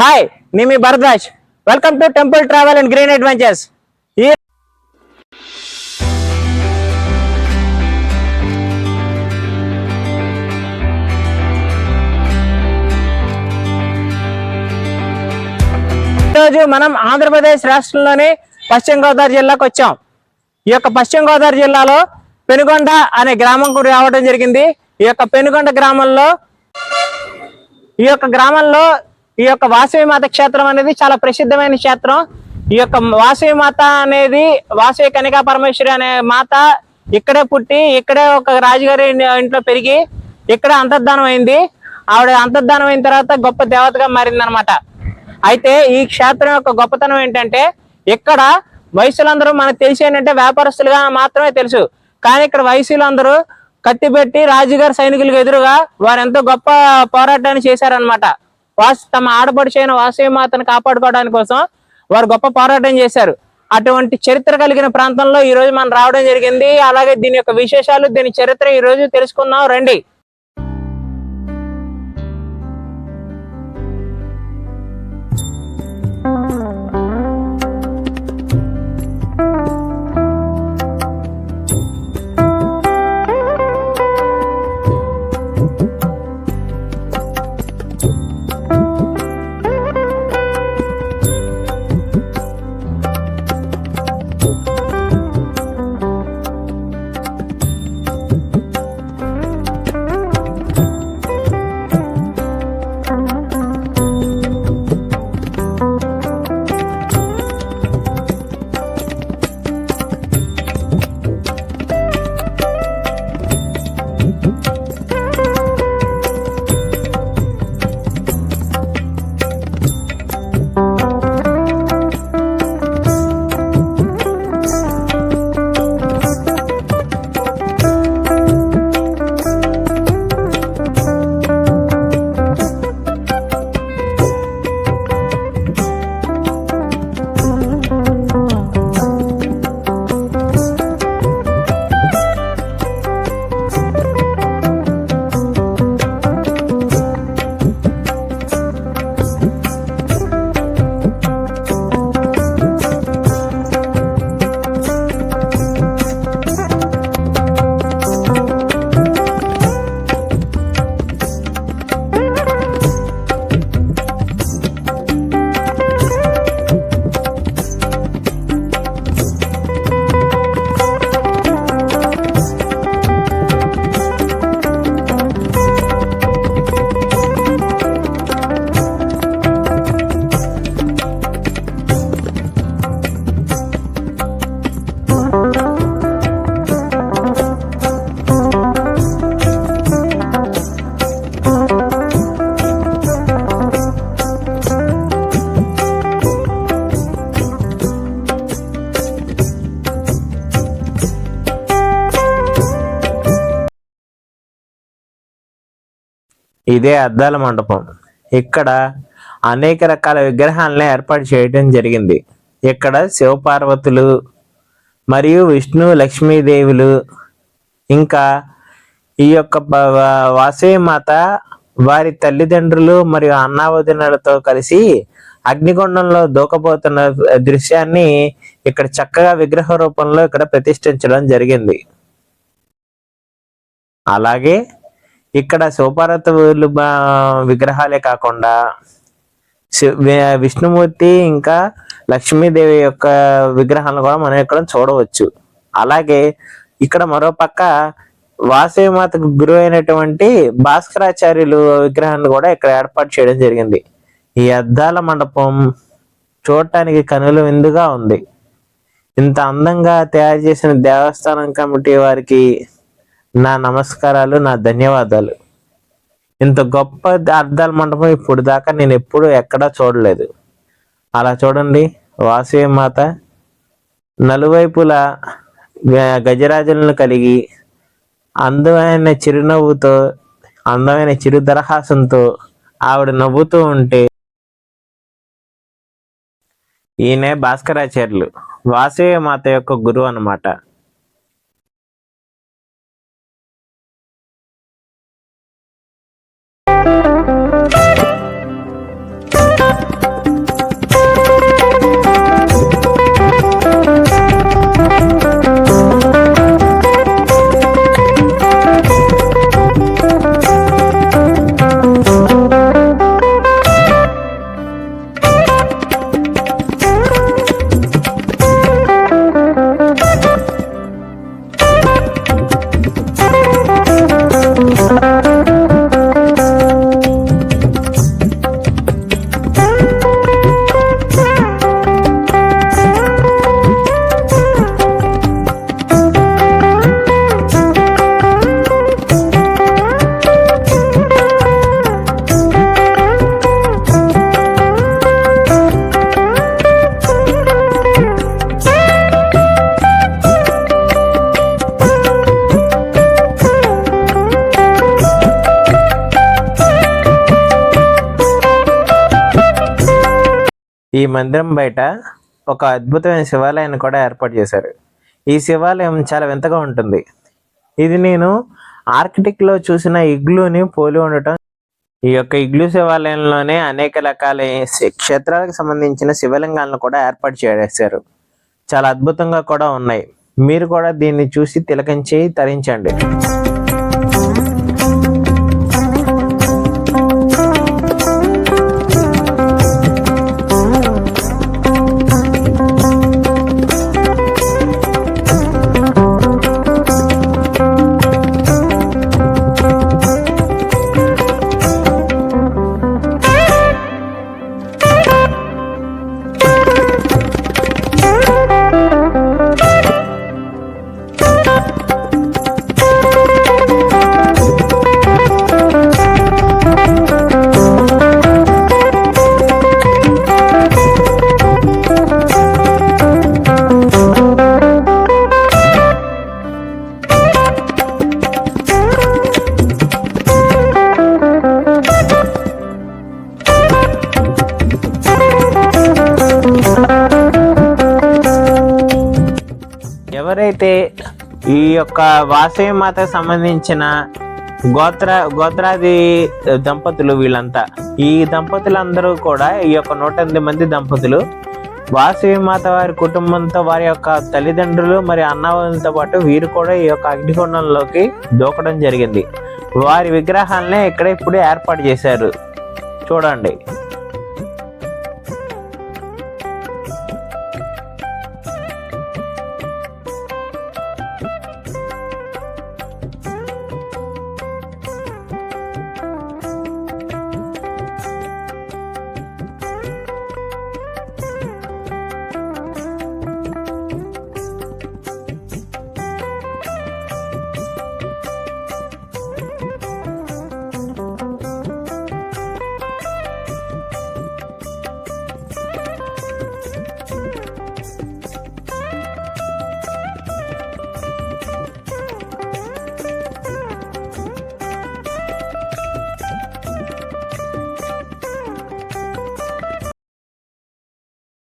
Hi, నేను మీ Bharadwaj. Welcome to temple travel and green adventures. ఈరోజు మనం ఆంధ్రప్రదేశ్ రాష్ట్రంలోని పశ్చిమ గోదావరి జిల్లాకు వచ్చాం. ఈ యొక్క పశ్చిమ గోదావరి జిల్లాలో పెనుగొండ అనే గ్రామంకు రావడం జరిగింది. ఈ యొక్క పెనుగొండ గ్రామంలో ఈ యొక్క వాసవి మాత క్షేత్రం అనేది చాలా ప్రసిద్ధమైన క్షేత్రం. ఈ యొక్క వాసవి మాత అనేది వాసవి కనికా పరమేశ్వరి అనే మాత ఇక్కడే పుట్టి ఇక్కడే ఒక రాజుగారి ఇంట్లో పెరిగి ఇక్కడ అంతర్ధానం అయింది. ఆవిడ అంతర్ధానం అయిన తర్వాత గొప్ప దేవతగా మారిందనమాట. అయితే ఈ క్షేత్రం యొక్క గొప్పతనం ఏంటంటే ఇక్కడ వయసులందరూ మనకు తెలిసి ఏంటంటే వ్యాపారస్తులుగా మాత్రమే తెలుసు. కానీ ఇక్కడ వయసులందరూ కత్తిపెట్టి రాజుగారి సైనికులకు ఎదురుగా వారు ఎంతో గొప్ప పోరాటాన్ని చేశారనమాట. తమ ఆడపడిచైన వాసవి మాతను కాపాడుకోవడానికి కోసం వారు గొప్ప పోరాటం చేశారు. అటువంటి చరిత్ర కలిగిన ప్రాంతంలో ఈ రోజు మనం రావడం జరిగింది. అలాగే దీని యొక్క విశేషాలు, దీని చరిత్ర ఈ రోజు తెలుసుకుందాం రండి. ఇదే అద్దాల మండపం. ఇక్కడ అనేక రకాల విగ్రహాలను ఏర్పాటు చేయడం జరిగింది. ఇక్కడ శివపార్వతులు మరియు విష్ణు లక్ష్మీదేవులు, ఇంకా ఈ యొక్క వాసవి మాత వారి తల్లిదండ్రులు మరియు అన్నావదినలతో కలిసి అగ్నిగుండంలో దూకబోతున్న దృశ్యాన్ని ఇక్కడ చక్కగా విగ్రహ రూపంలో ఇక్కడ ప్రతిష్ఠించడం జరిగింది. అలాగే ఇక్కడ శివపార్వతులు విగ్రహాలే కాకుండా విష్ణుమూర్తి ఇంకా లక్ష్మీదేవి యొక్క విగ్రహాలను కూడా మనం ఇక్కడ చూడవచ్చు. అలాగే ఇక్కడ మరో పక్క వాసవి మాతకు గురువు అయినటువంటి భాస్కరాచార్యులు విగ్రహాన్ని కూడా ఇక్కడ ఏర్పాటు చేయడం జరిగింది. ఈ అద్దాల మండపం చూడటానికి కనుల విందుగా ఉంది. ఇంత అందంగా తయారు చేసిన దేవస్థానం కమిటీ వారికి నా నమస్కారాలు, నా ధన్యవాదాలు. ఇంత గొప్ప అద్దాల మండపం ఇప్పుడు దాకా నేను ఎప్పుడు ఎక్కడా చూడలేదు. అలా చూడండి, వాసవి మాత నలువైపులా గజరాజులను కలిగి అందమైన చిరునవ్వుతో, అందమైన చిరు దరహాసంతో ఆవిడ నవ్వుతూ ఉంటే, ఈయనే భాస్కరాచార్యులు, వాసవి మాత యొక్క గురువు అన్నమాట. ఈ మందిరం బయట ఒక అద్భుతమైన శివాలయాన్ని కూడా ఏర్పాటు చేశారు. ఈ శివాలయం చాలా వింతగా ఉంటుంది. ఇది నేను ఆర్కిటెక్ట్లో చూసిన ఇగ్లూని పోలి ఉండటం. ఈ యొక్క ఇగ్లూ శివాలయంలోనే అనేక రకాల క్షేత్రాలకు సంబంధించిన శివలింగాలను కూడా ఏర్పాటు చేశారు. చాలా అద్భుతంగా కూడా ఉన్నాయి. మీరు కూడా దీన్ని చూసి తిలకించి తరించండి. ఎవరైతే ఈ యొక్క వాసవి మాతకు సంబంధించిన గోత్రాది దంపతులు, వీళ్ళంతా ఈ దంపతులందరూ కూడా ఈ యొక్క 108 మంది దంపతులు వాసవి మాత వారి కుటుంబంతో వారి యొక్క తల్లిదండ్రులు మరి అన్నవాళ్ళతో పాటు వీరు కూడా ఈ యొక్క అగ్నిగుండంలోకి దూకడం జరిగింది. వారి విగ్రహాలనే ఇక్కడ ఇప్పుడు ఏర్పాటు చేశారు. చూడండి.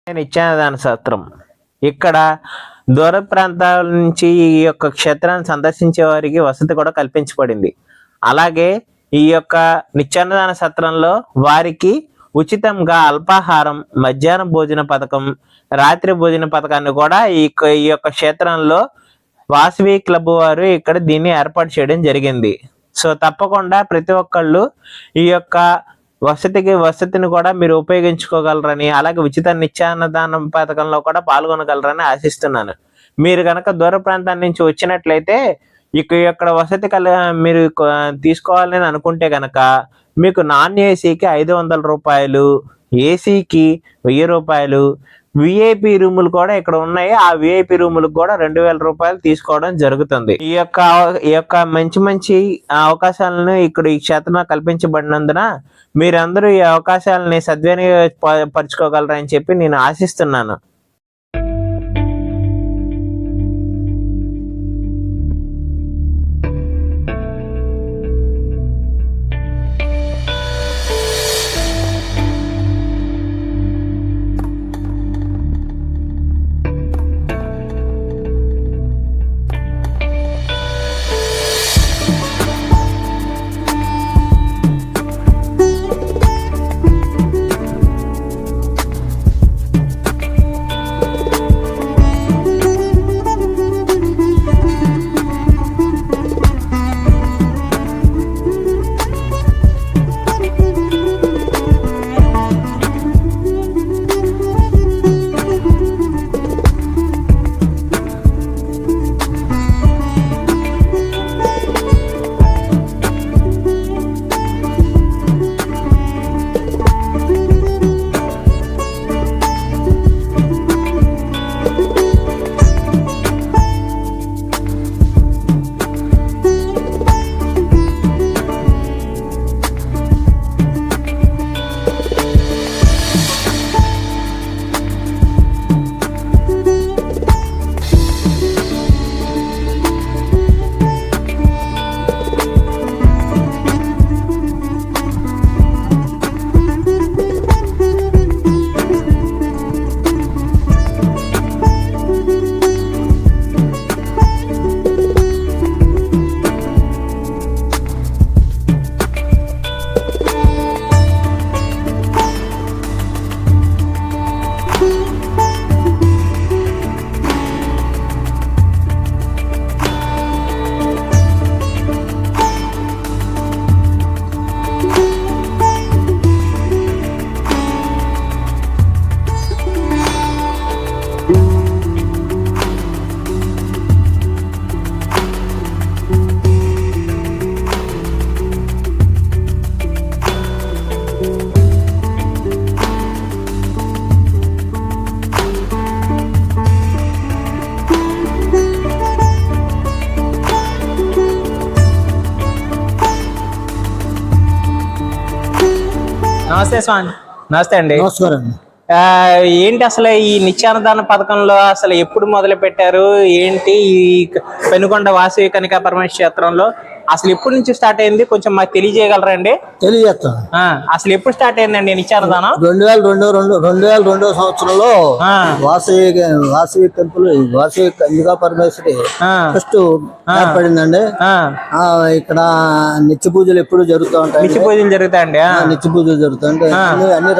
నిత్యాన్నదాన సత్రం. ఇక్కడ దూర ప్రాంతాల నుంచి ఈ యొక్క క్షేత్రాన్ని సందర్శించే వారికి వసతి కూడా కల్పించబడింది. అలాగే ఈ యొక్క నిత్యాన్నదాన సత్రంలో వారికి ఉచితంగా అల్పాహారం, మధ్యాహ్న భోజన పథకం, రాత్రి భోజన పథకాన్ని కూడా ఈ యొక్క క్షేత్రంలో వాసవి క్లబ్ వారు ఇక్కడ దీన్ని ఏర్పాటు చేయడం జరిగింది. సో తప్పకుండా ప్రతి ఒక్కళ్ళు ఈ యొక్క వసతిని కూడా మీరు ఉపయోగించుకోగలరని, అలాగే ఉచిత నిత్యాన్నదానం పథకంలో కూడా పాల్గొనగలరని ఆశిస్తున్నాను. మీరు కనుక దూర ప్రాంతాల నుంచి వచ్చినట్లయితే ఇక్కడ వసతి మీరు తీసుకోవాలని అనుకుంటే కనుక మీకు నాన్ ఏసీకి 500 రూపాయలు, ఏసీకి 1000 రూపాయలు, విఐపి రూములు కూడా ఇక్కడ ఉన్నాయి. ఆ విఐపి రూములకు కూడా 2000 రూపాయలు తీసుకోవడం జరుగుతుంది. ఈ యొక్క మంచి అవకాశాలను ఇక్కడ ఈ క్షేత్రంలో కల్పించబడినందున మీరందరూ ఈ అవకాశాలని సద్వినియోగపరచుకోగలరని చెప్పి నేను ఆశిస్తున్నాను. నమస్తే స్వామి. నమస్తే అండి. నమస్కారం. ఏంటి అసలు ఈ నిత్యాన్నదాన పథకంలో అసలు ఎప్పుడు మొదలు పెట్టారు ఏంటి? ఈ పెనుకొండ వాసవి కనికా పరమేశ్వర క్షేత్రంలో అసలు ఎప్పటి నుంచి స్టార్ట్ అయింది కొంచెం మాకు తెలియజేయగలరా అండి? తెలియజేస్తాను. అసలు ఎప్పుడు స్టార్ట్ అయిందండి నిత్యాన్నదానం? 2002 సంవత్సరంలో వాసవి టెంపుల్ వాసవి కన్యకా పరమేశ్వరి ఫస్ట్ ఏర్పడిందండి. ఇక్కడ నిత్య పూజలు ఎప్పుడు జరుగుతూ ఉంటాయి. నిత్య పూజలు జరుగుతాయండి. నిత్య పూజలు జరుగుతాయి. అన్ని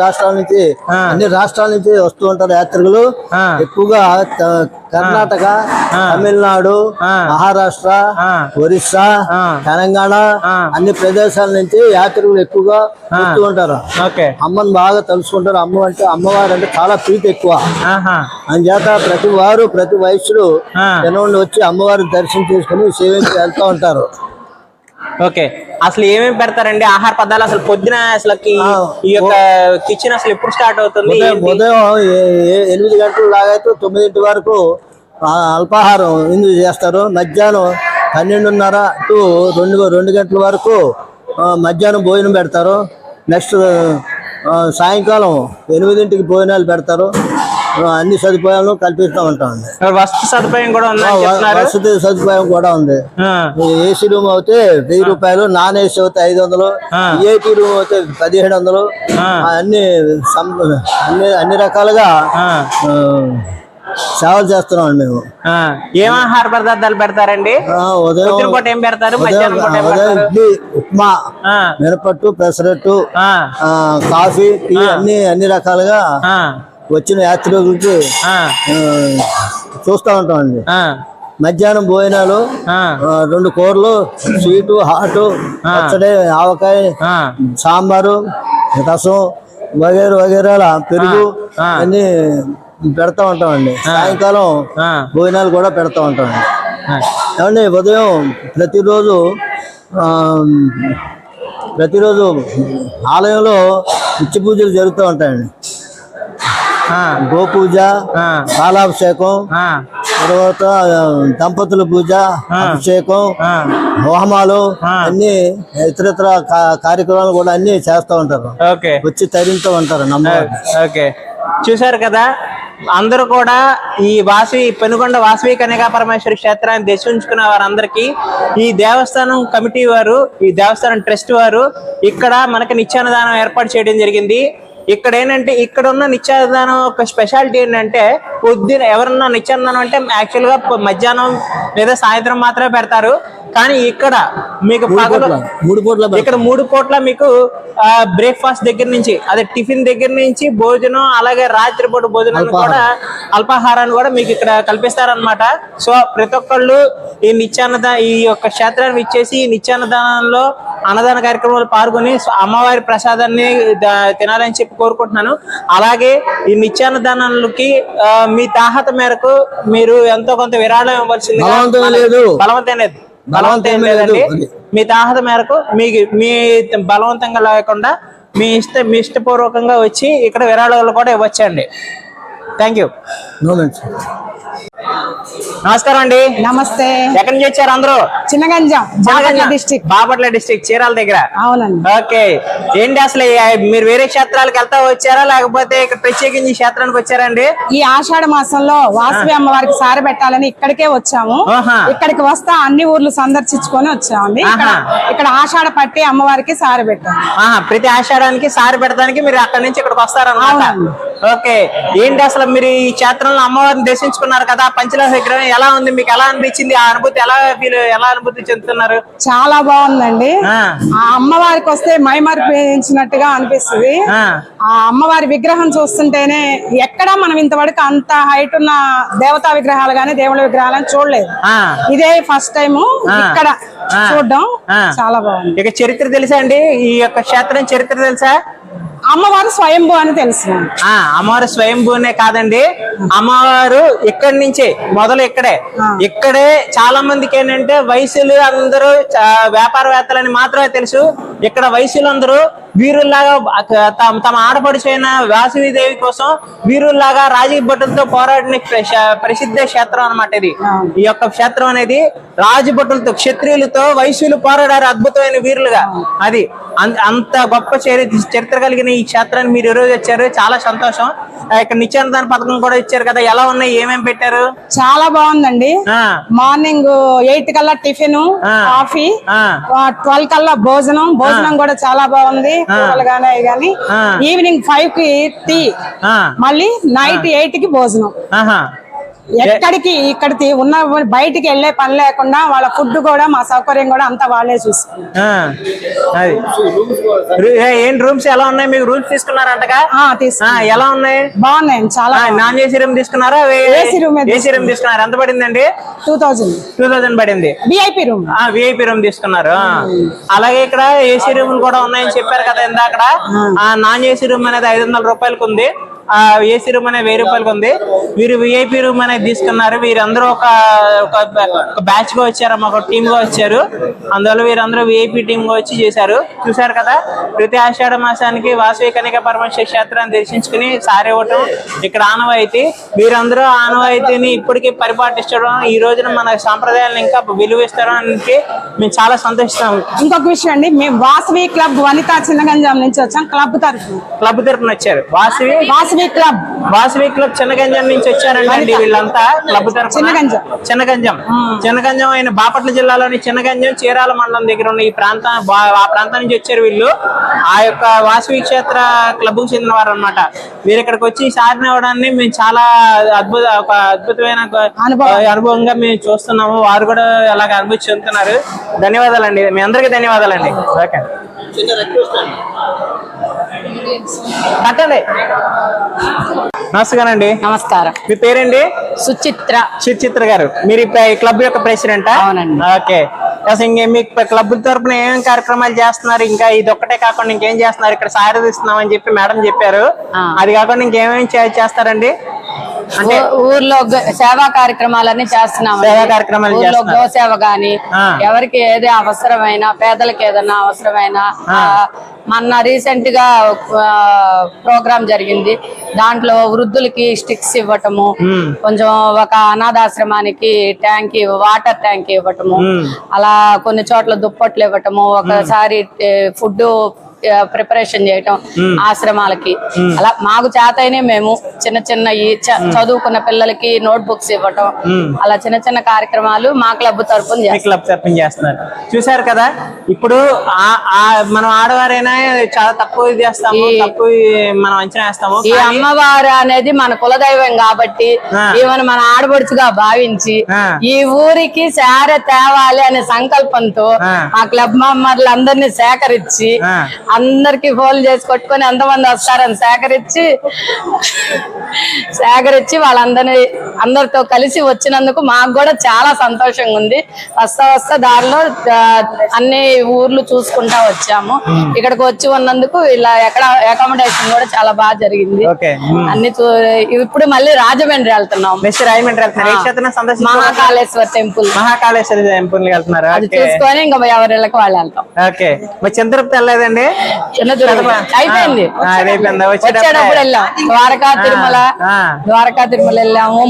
రాష్ట్రాల నుంచి వస్తూ ఉంటారు యాత్రికులు. ఎక్కువగా కర్ణాటక, తమిళనాడు, మహారాష్ట్ర, ఒరిస్సా, తెలంగాణ అన్ని ప్రదేశాల నుంచి యాత్రికులు ఎక్కువగా వస్తూ ఉంటారు. అమ్మని బాగా తలుచుకుంటారు. అమ్మవారు అంటే చాలా ప్రీతి ఎక్కువ. అందుచేత ప్రతి వయస్సులో జనం వచ్చి అమ్మవారిని దర్శనం చేసుకుని సేవించి వెళ్తూ ఉంటారు. ఓకే, అసలు ఏమేమి పెడతారండి ఆహార పదార్థాలు? అసలు పొద్దున అసలు ఈ యొక్క కిచెన్ అసలు ఎప్పుడు స్టార్ట్ అవుతుంది? ఉదయం 8 గంటల లాగైతే 9 వరకు అల్పాహారం విందు చేస్తారు. మధ్యాహ్నం 12:30 to 2 గంటల వరకు మధ్యాహ్నం భోజనం పెడతారు. నెక్స్ట్ సాయంకాలం 8ంటికి భోజనాలు పెడతారు. అన్ని సదుపాయాలను కల్పిస్తూ ఉంటామండి. వసతి సదుపాయం కూడా ఉంది. వసతి సదుపాయం కూడా ఉంది. ఏసీ రూమ్ అయితే 1000 రూపాయలు, నాన్ ఏసీ అయితే 500, విఐపీ రూమ్ అయితే 1700. అన్ని రకాలుగా సేవలు చేస్తున్నాం మేము. ఏం ఆహార పదార్థాలు పెడతారండి? ఉదయం పూట ఏం పెడతారు? ఇడ్లీ, ఉప్మా, మినపట్టు, పెసరట్టు, కాఫీ, టీ అన్ని రకాలుగా వచ్చిన యాత్రికులకి చూస్తూ ఉంటామండి. మధ్యాహ్నం భోజనాలు 2 కూరలు, స్వీటు, హాటు, పచ్చడి, ఆవకాయ, సాంబారు, రసం వగేరాల పెరుగు అన్ని పెడతా ఉంటామండి. సాయంకాలం భోజనాలు కూడా పెడతా ఉంటామండి. ఏమండి ఉదయం ప్రతిరోజు ఆలయంలో నిత్య పూజలు జరుగుతూ ఉంటాయండి. గోపూజ, పాలాభిషేకం, తర్వాత దంపతుల పూజ, అభిషేకం, హోమాలు, అన్ని ఇతర కార్యక్రమాలు కూడా అన్ని చేస్తూ ఉంటారు. వచ్చి తరింతూ ఉంటారు నమ్మకం. చూసారు కదా, అందరూ కూడా ఈ పెనుకొండ వాసవి కన్యకా పరమేశ్వరి క్షేత్రాన్ని దర్శించుకున్న వారందరికీ ఈ దేవస్థానం కమిటీ వారు, ఈ దేవస్థానం ట్రస్ట్ వారు ఇక్కడ మనకి నిత్యాన్నదానం ఏర్పాటు చేయడం జరిగింది. ఇక్కడ ఏంటంటే ఇక్కడ ఉన్న నిత్యాన్నదానం ఒక స్పెషాలిటీ ఏంటంటే పొద్దున ఎవరన్నా నిత్యాన్నదానం అంటే యాక్చువల్ గా మధ్యాహ్నం లేదా సాయంత్రం మాత్రమే పెడతారు. కానీ ఇక్కడ మీకు ఇక్కడ 3 పూట్ల మీకు బ్రేక్ఫాస్ట్ దగ్గర నుంచి, అదే టిఫిన్ దగ్గర నుంచి భోజనం, అలాగే రాత్రిపూట భోజనాన్ని కూడా, అల్పాహారాన్ని కూడా మీకు ఇక్కడ కల్పిస్తారనమాట. సో ప్రతి ఒక్కళ్ళు ఈ యొక్క క్షేత్రాన్ని ఇచ్చేసి ఈ నిత్యాన్నదానంలో అన్నదాన కార్యక్రమాలు పాల్గొని అమ్మవారి ప్రసాదాన్ని తినాలని చెప్పి కోరుకుంటున్నాను. అలాగే ఈ నిత్యాన్నదానాలకి మీ తాహత మేరకు మీరు ఎంతో కొంత విరాళం ఇవ్వాల్సింది. బలవంతం లేదండి. మీ తాహత మేరకు మీ బలవంతంగా లేకుండా మీ ఇష్టపూర్వకంగా వచ్చి ఇక్కడ విరాళాలు కూడా ఇవ్వచ్చండి. Thank you. నమస్కారం అండి. నమస్తే. ఎక్కడి నుంచి వచ్చారు అందరూ? చిన్నగంజాం, బాపట్ల డిస్ట్రిక్ట్, చీరాల దగ్గర. అవునండి. ఓకే, ఏంటి అసలు మీరు వేరే క్షేత్రాలకు వెళ్తా వచ్చారా లేకపోతే ఇక్కడ ప్రత్యేకించి క్షేత్రానికి వచ్చారండి? ఈ ఆషాఢ మాసంలో వాసవి అమ్మవారికి సారి పెట్టాలని ఇక్కడికే వచ్చాము. ఇక్కడికి వస్తా అన్ని ఊర్లు సందర్శించుకొని వచ్చామండి. ఇక్కడ ఆషాఢ పట్టి అమ్మవారికి సారి పెట్టాము. ప్రతి ఆషాఢానికి సారి పెట్టడానికి మీరు అక్కడి నుంచి ఇక్కడికి వస్తారన్నమాట. ఓకే, ఏంటి అసలు మీరు ఈ క్షేత్రంలో అమ్మవారిని దర్శించుకున్నారు కదా, పంచలోహ విగ్రహం ఎలా ఉంది? మీకు ఎలా అనిపించింది? ఆ అనుభూతి ఎలా అనుభూతి చెందుతున్నారు? చాలా బాగుందండి. ఆ అమ్మవారికి వస్తే మైమరిపించినట్టుగా అనిపిస్తుంది. ఆ అమ్మవారి విగ్రహం చూస్తుంటేనే ఎక్కడా మనం ఇంతవరకు అంత హైట్ ఉన్న దేవతా విగ్రహాలు గానీ దేవుళ్ళ విగ్రహాలు చూడలేదు. ఇదే ఫస్ట్ టైం ఇక్కడ చూడడం. చాలా బాగుంది. ఇక చరిత్ర తెలుసా అండి? ఈ యొక్క క్షేత్రం చరిత్ర తెలుసా? అమ్మవారు స్వయంభూ అని తెలుసు. అమ్మవారు స్వయంభూనే కాదండి, అమ్మవారు ఇక్కడి నుంచే మొదలు ఇక్కడే చాలా మందికి ఏంటంటే వయసులు అందరూ వ్యాపారవేత్తలని మాత్రమే తెలుసు. ఇక్కడ వైశ్యులందరూ వీరుల్లాగా తమ ఆడపడుచైన వాసవిదేవి కోసం వీరుల్లాగా రాజీ భటులతో పోరాడిన ప్రసిద్ధ క్షేత్రం అన్నమాట ఇది. ఈ యొక్క క్షేత్రం అనేది రాజభటులతో క్షత్రియులతో వైశ్యులు పోరాడారు అద్భుతమైన వీరులుగా. అది అంత గొప్ప చరిత్ర కలిగిన ఈ క్షేత్రాన్ని మీరు ఈరోజు వచ్చారు, చాలా సంతోషం. ఇక్కడ నిత్యాన్నదాన పథకం కూడా ఇచ్చారు కదా, ఎలా ఉన్నాయి, ఏమేమి పెట్టారు? చాలా బాగుందండి. మార్నింగ్ 8 కల్లా టిఫిన్, కాఫీ, 12 కల్లా భోజనం కూడా చాలా బాగుంది. కూరలు గానీ ఈవినింగ్ 5 కి టీ, మళ్ళీ నైట్ 8 కి భోజనం. ఎక్కడికి ఇక్కడికి ఉన్న బయటికి వెళ్లే పని లేకుండా వాళ్ళ ఫుడ్ కూడా మా సౌకర్యం కూడా అంతా వాళ్ళే చూసుకున్నారు. రూమ్స్ ఎలా ఉన్నాయి? మీకు రూమ్స్ తీసుకున్నారంటగా? ఎలా ఉన్నాయి? బాగున్నాయి, చాలా. నాన్ ఏసీ రూమ్ తీసుకున్నారా? ఏసీ రూమ్ తీసుకున్నారు. ఎంత పడిందండి? 2000 పడింది. విఐపీ రూమ్ తీసుకున్నారు. అలాగే ఇక్కడ ఏసీ రూమ్ కూడా ఉన్నాయని చెప్పారు కదా ఇందాక. నాన్ ఏసీ రూమ్ అనేది 500 రూపాయలకు ఉంది, ఏసీ రూమ్ అనేది 1000 రూపాయలకు ఉంది. వీరు విఐపీ రూమ్ అనేది తీసుకున్నారు. వీరందరూ ఒక బ్యాచ్ గా వచ్చారు, ఒక టీమ్ గా వచ్చారు. అందువల్ల వీరందరూ విఐపీ టీమ్ గా వచ్చి చేశారు. చూసారు కదా, ప్రతి ఆషాఢ మాసానికి వాసవి కన్యకా పరమేశ్వర క్షేత్రాన్ని దర్శించుకుని సారి ఇవ్వటం ఇక్కడ ఆనవాయితీ. వీరందరూ ఆనవాయితీని ఇప్పటికీ పరిపాటించడం, ఈ రోజున మన సాంప్రదాయాలను ఇంకా విలువిస్తాడానికి మేము చాలా సంతోషిస్తాము. ఇంకొక విషయం అండి, మేము వాసవి క్లబ్ వనితా చిన్నగంజాం నుంచి వచ్చాం. క్లబ్ తరఫున వచ్చారు. వాసవి క్లబ్ చిన్నగంజం నుంచి వచ్చారండి వీళ్ళంతా. క్లబ్ తరఫున చిన్నగంజం అయిన బాపట్ల జిల్లాలోని చిన్నగంజం చీరాల మండలం దగ్గర ఉన్న ఆ ప్రాంతం నుంచి వచ్చారు వీళ్ళు. ఆ యొక్క వాసవి క్షేత్ర క్లబ్ కు చెందిన వారు అనమాట. వీరు ఇక్కడికి వచ్చి సారిని అవ్వడాన్ని మేము చాలా అద్భుతమైన అనుభవంగా మేము చూస్తున్నాము. వారు కూడా అలాగ అనుభూతి చెందుతున్నారు. ధన్యవాదాలండి, మీ అందరికీ ధన్యవాదాలండి. ఓకే, కట్టండి. నమస్కారం అండి. నమస్కారం. మీ పేరేంటి? సుచిత్ర గారు. మీరు ఈ క్లబ్ యొక్క ప్రెసిడెంటా? అవునండి. ఓకే, అసలు మీ క్లబ్ తరపున ఏమేమి కార్యక్రమాలు చేస్తున్నారు? ఇంకా ఇది ఒక్కటే కాకుండా ఇంకేం చేస్తున్నారు? ఇక్కడ సారథిస్తున్నాం అని చెప్పి మేడం చెప్పారు. అది కాకుండా ఇంకేమేమి చేస్తారండి? అంటే ఊర్లో సేవా కార్యక్రమాలన్నీ చేస్తున్నాం. ఊర్లో గోసేవ గాని, ఎవరికి ఏది అవసరమైనా, పేదలకు ఏదైనా అవసరమైనా. మొన్న రీసెంట్ గా ప్రోగ్రామ్ జరిగింది, దాంట్లో వృద్ధులకి స్టిక్స్ ఇవ్వటము, కొంచెం ఒక అనాథాశ్రమానికి వాటర్ ట్యాంక్ ఇవ్వటము, అలా కొన్ని చోట్ల దుప్పట్లు ఇవ్వటము, ఒకసారి ఫుడ్ ప్రిపరేషన్ చేయటం ఆశ్రమాలకి. అలా మాకు చేతనే మేము చిన్న చదువుకున్న పిల్లలకి నోట్ బుక్స్ ఇవ్వటం, అలా చిన్న కార్యక్రమాలు మా క్లబ్ తరపున చేస్తున్నారు. చూసారు కదా, ఇప్పుడు మనం ఆడవారైనా చాలా తక్కువ చేస్తాము, తక్కువ మనం అంచనా వేస్తాము. ఈ అమ్మవారు అనేది మన కులదైవం కాబట్టి ఈమెను మన ఆడబడుచుగా భావించి ఈ ఊరికి శారీ తేవాలి అనే సంకల్పంతో మా క్లబ్ మెంబర్లందరినీ సేకరించి అందరికి ఫోన్ చేసి కొట్టుకొని ఎంతమంది వస్తారని సేకరించి అందరితో కలిసి వచ్చినందుకు మాకు కూడా చాలా సంతోషంగా ఉంది. వస్తా దారిలో అన్ని ఊర్లు చూసుకుంటా వచ్చాము. ఇక్కడికి వచ్చి ఉన్నందుకు ఇలా అకామిడేషన్ కూడా చాలా బాగా జరిగింది. అన్ని ఇప్పుడు మళ్ళీ రాజమండ్రి వెళ్తున్నాం. మహాకాళేశ్వర టెంపుల్ వెళ్తున్నారు. అది చూసుకొని ఇంకా ఎవరిళ్ళకి వాళ్ళు వెళ్తాం. ఓకే, చిన్న వెళ్ళలేదండి? అయిపోయింది, వచ్చేటప్పుడు వెళ్ళాం. ద్వారకా తిరుమల వెళ్ళాము.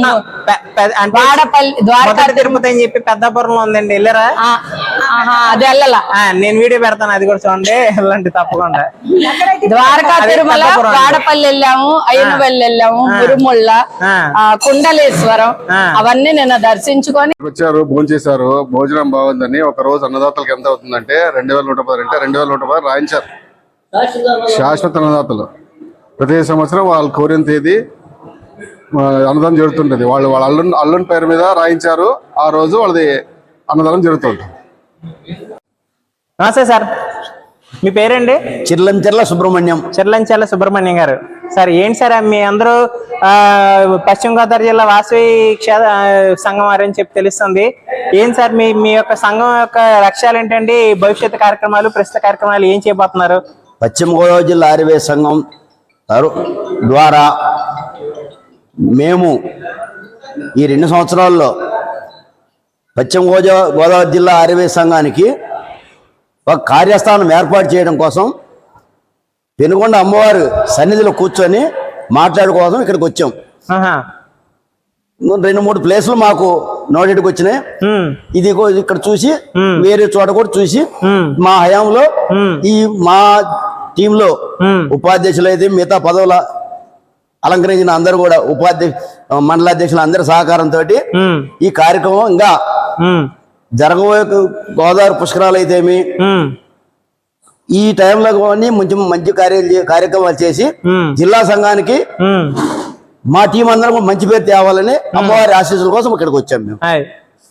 ద్వారకా తిరుపతి అని చెప్పి పెద్దాపురంలో ఉందండి, వెళ్ళారా? అది వెళ్ళాల, నేను వీడియో పెడతాను, అది కూడా చూడండి, వెళ్ళండి తప్పకుండా. ద్వారకా తిరుమల, వాడపల్లి వెళ్ళాము, అయ్యనపల్లి వెళ్ళాము, మురుముళ్ళ, కుండలేశ్వరం, అవన్నీ నిన్న దర్శించుకొని వచ్చారు. భోజనం చేశారు. భోజనం బాగుందని ఒక రోజు అన్నదాతలకు ఎంత అవుతుందంటే 2110 అంటే 2110 రాయించారు. శాశ్వత అన్నదాతలు ప్రతి సంవత్సరం వాళ్ళు కోరిన తేదీ అన్నదానం జరుగుతుంటది. వాళ్ళ అల్లుని పేరు మీద రాయించారు. ఆ రోజు వాళ్ళది అన్నదానం జరుగుతుంది. నమస్తే సార్, మీ పేరండి? చిర్లంచెర్ల సుబ్రహ్మణ్యం గారు. సార్ ఏంటి సార్, మీ అందరూ పశ్చిమ గోదావరి జిల్లా వాసవి సంఘం వారని చెప్పి తెలుస్తుంది. ఏం సార్ మీ యొక్క సంఘం యొక్క లక్ష్యాలు ఏంటండి? భవిష్యత్తు కార్యక్రమాలు, ప్రస్తుత కార్యక్రమాలు ఏం చేయబోతున్నారు? పశ్చిమ గోదావరి జిల్లా ఆర్యవేశ సంఘం ద్వారా మేము ఈ 2 సంవత్సరాల్లో పశ్చిమ గోదావరి జిల్లా ఆర్యవేశ సంఘానికి ఒక కార్యస్థానం ఏర్పాటు చేయడం కోసం పెనుగొండ అమ్మవారు సన్నిధిలో కూర్చొని మాట్లాడుకోవడం ఇక్కడికి వచ్చాం. ఆహా. 2-3 ప్లేసులు మాకు నోటెడ్కి వచ్చినాయి. ఇది ఇక్కడ చూసి వేరే చోట కూడా చూసి మా హయాంలో ఈ మా టీంలో ఉపాధ్యక్షులు అయితే మిగతా పదవుల అలంకరించిన అందరూ కూడా మండలాధ్యక్షులు అందరి సహకారంతో ఈ కార్యక్రమం ఇంకా జరగబోయే గోదావరి పుష్కరాలు అయితేమి ఈ టైంలో మంచి కార్యక్రమాలు చేసి జిల్లా సంఘానికి మా టీం అందరం మంచి పేరు తేవాలని అమ్మవారి ఆశీస్సుల కోసం ఇక్కడికి వచ్చాం మేము.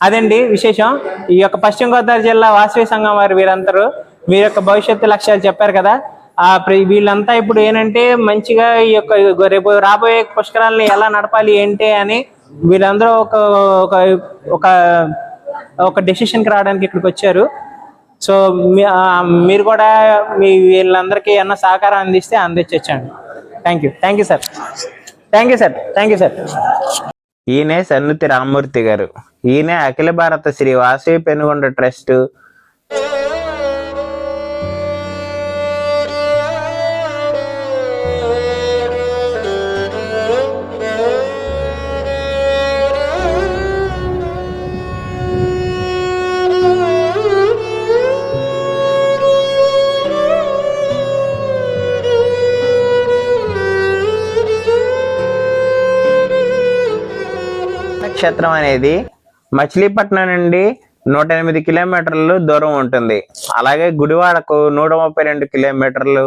అదండి విశేషం. ఈ యొక్క పశ్చిమ గోదావరి జిల్లా వాసవి సంఘం వారు వీరందరూ మీ యొక్క భవిష్యత్తు లక్ష్యాలు చెప్పారు కదా. వీళ్ళంతా ఇప్పుడు ఏంటంటే మంచిగా ఈ యొక్క రేపు రాబోయే పుష్కరాలని ఎలా నడపాలి ఏంటి అని వీళ్ళందరూ ఒక డెసిషన్కి రావడానికి ఇక్కడికి వచ్చారు. సో మీరు కూడా వీళ్ళందరికీ ఏమన్నా సహకారం అందిస్తే అందించండి. Thank you sir. ఈయనే సన్నుతి రామ్మూర్తి గారు. ఈయన అఖిల భారత శ్రీ వాసవి పెనుగొండ ట్రస్ట్ క్షేత్రం అనేది మచిలీపట్నం నుండి 108 కిలోమీటర్లు దూరం ఉంటుంది. అలాగే గుడివాడకు 132 కిలోమీటర్లు,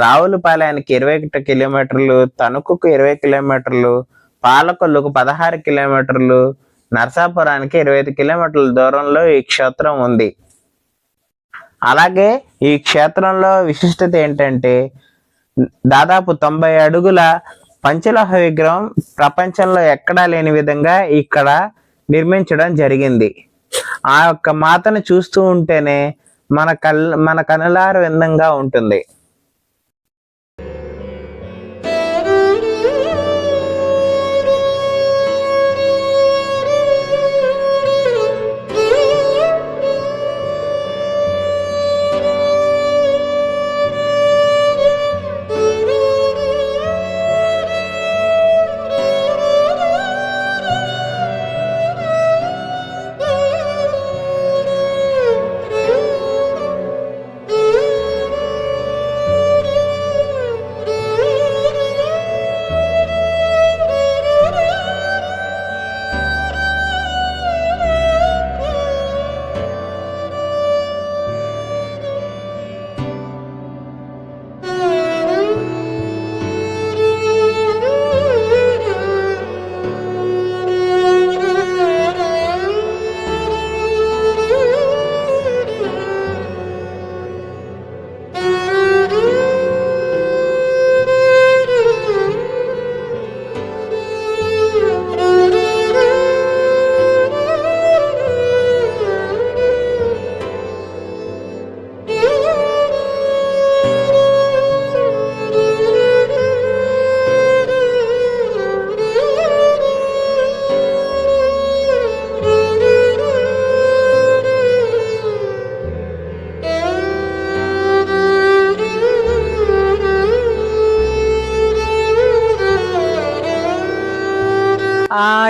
రావులపాలెనికి 21 కిలోమీటర్లు, తణుకుకు 20 కిలోమీటర్లు, పాలకొల్లుకు 16 కిలోమీటర్లు, నరసాపురానికి 25 కిలోమీటర్ల దూరంలో ఈ క్షేత్రం ఉంది. అలాగే ఈ క్షేత్రంలో విశిష్టత ఏంటంటే దాదాపు 90 అడుగుల పంచలోహ విగ్రహం ప్రపంచంలో ఎక్కడా లేని విధంగా ఇక్కడ నిర్మించడం జరిగింది. ఆ యొక్క మాతను చూస్తూ ఉంటేనే మన కనులార విందంగా ఉంటుంది.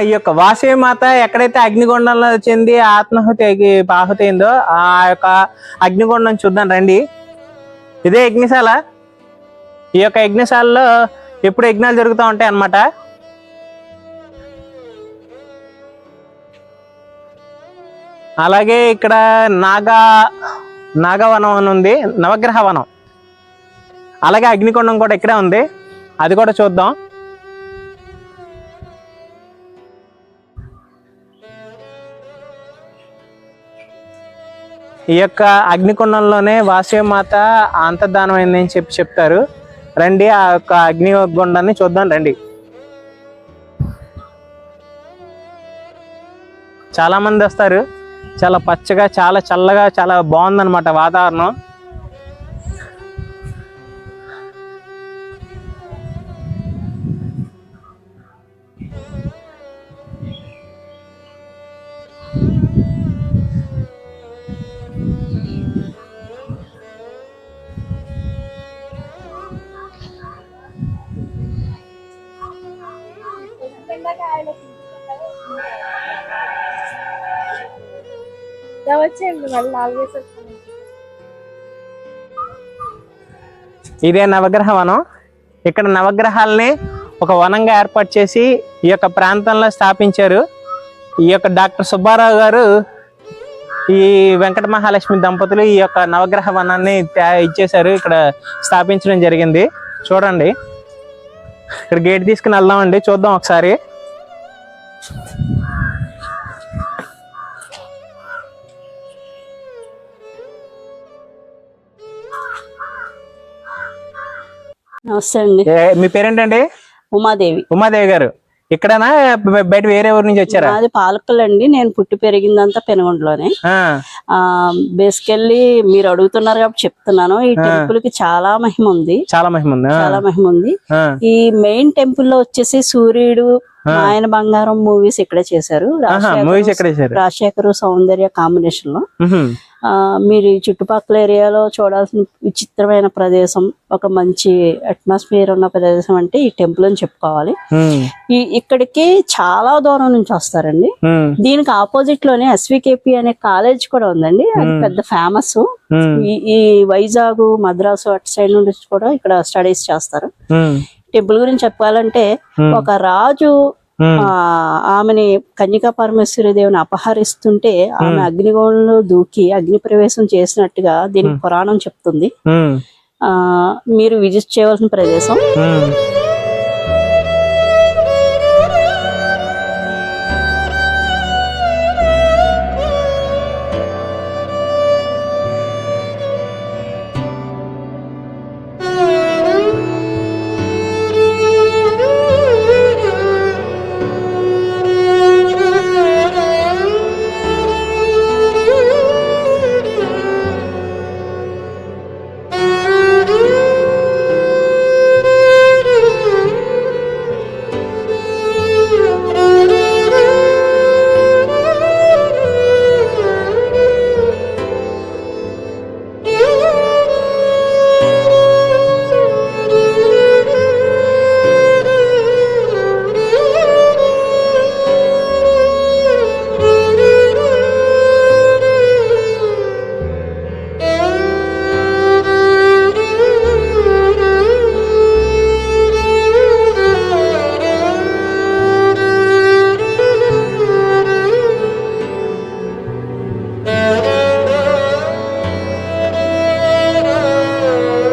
ఈ యొక్క వాసవి మాత ఎక్కడైతే అగ్నిగుండంలో చెంది ఆత్మాహుతి అయిందో ఆ యొక్క అగ్నిగుండం చూద్దాం రండి. ఇదే యజ్ఞశాల. ఈ యొక్క యజ్ఞశాలలో ఎప్పుడు యజ్ఞాలు జరుగుతూ ఉంటాయి అన్నమాట. అలాగే ఇక్కడ నాగవనం అని ఉంది, నవగ్రహ వనం. అలాగే అగ్నిగుండం కూడా ఇక్కడే ఉంది, అది కూడా చూద్దాం. ఈ యొక్క అగ్నిగుండంలోనే వాసవి మాత అంతర్ధానం అయిందని చెప్తారు. రండి ఆ యొక్క అగ్నిగుండాన్ని చూద్దాం రండి. చాలా మంది వస్తారు. చాలా పచ్చగా, చాలా చల్లగా, చాలా బాగుందన్నమాట వాతావరణం. ఇదే నవగ్రహ వనం. ఇక్కడ నవగ్రహాలని ఒక వనంగా ఏర్పాటు చేసి ఈ యొక్క ప్రాంతంలో స్థాపించారు. ఈ యొక్క డాక్టర్ సుబ్బారావు గారు, ఈ వెంకట మహాలక్ష్మి దంపతులు ఈ యొక్క నవగ్రహ వనాన్ని ఇచ్చేశారు, ఇక్కడ స్థాపించడం జరిగింది. చూడండి, ఇక్కడ గేట్ తీసుకుని వెళ్దామండి, చూద్దాం ఒకసారి. నమస్తే అండి. మీ పేరేంటండి? ఉమాదేవి. ఉమాదేవి గారు ఇక్కడనా బయట వేరే ఊరి నుంచి వచ్చారా? అది పాలకులండి. నేను పుట్టి పెరిగిందంతా పెనుగొండలోనే. బేసికల్లీ మీరు అడుగుతున్నారు కాబట్టి చెప్తున్నాను. ఈ టెంపుల్ కి చాలా మహిమ ఉంది. చాలా మహిమ ఉంది. ఈ మెయిన్ టెంపుల్ లో వచ్చేసి సూర్యుడు, ఆయన బంగారం మూవీస్ ఇక్కడే చేశారు. రాజశేఖర్ సౌందర్య కాంబినేషన్ లో. మీరు ఈ చుట్టుపక్కల ఏరియాలో చూడాల్సిన విచిత్రమైన ప్రదేశం, ఒక మంచి అట్మాస్ఫియర్ ఉన్న ప్రదేశం అంటే ఈ టెంపుల్ అని చెప్పుకోవాలి. ఇక్కడికి చాలా దూరం నుంచి వస్తారండి. దీనికి ఆపోజిట్ లోనే ఎస్వికేపి అనే కాలేజ్ కూడా ఉందండి. అది పెద్ద ఫేమస్. ఈ వైజాగ్, మద్రాసు అటు సైడ్ నుండి కూడా ఇక్కడ స్టడీస్ చేస్తారు. టెంపుల్ గురించి చెప్పాలంటే, ఒక రాజు ఆమెని కన్యకా పరమేశ్వరి దేవుని అపహరిస్తుంటే ఆమె అగ్నిగోళంలో దూకి అగ్ని ప్రవేశం చేసినట్టుగా దీనికి పురాణం చెప్తుంది. మీరు విజిట్ చేయవలసిన ప్రదేశం.